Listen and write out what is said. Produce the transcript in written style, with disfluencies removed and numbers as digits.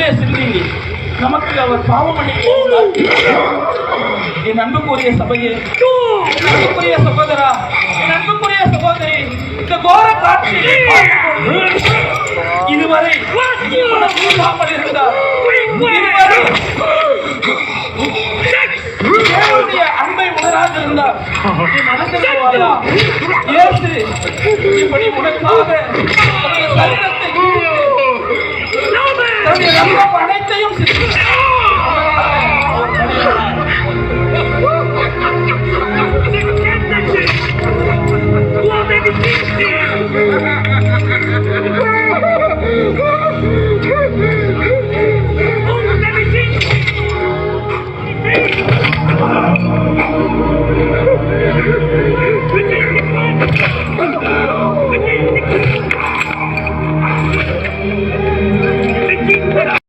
ரத்தத்தை சிந்தி நமக்கு அவர் பாவம் பண்ணிக்கிறார். என் அன்புக்குரிய சபையே, அன்புக்குரிய சகோதரா, என் அன்புக்குரிய சகோதரி, இந்த கோர காட்சி இதுவரை இல்லாமல் இருந்தார். இதுவரை தேவனுடைய அன்பை உணராது இருந்தார். மனசில்வாரா இயேசு இப்படி உனக்காக சரீரத்தை தன்னுடைய ரத்தம் அனைத்தையும் What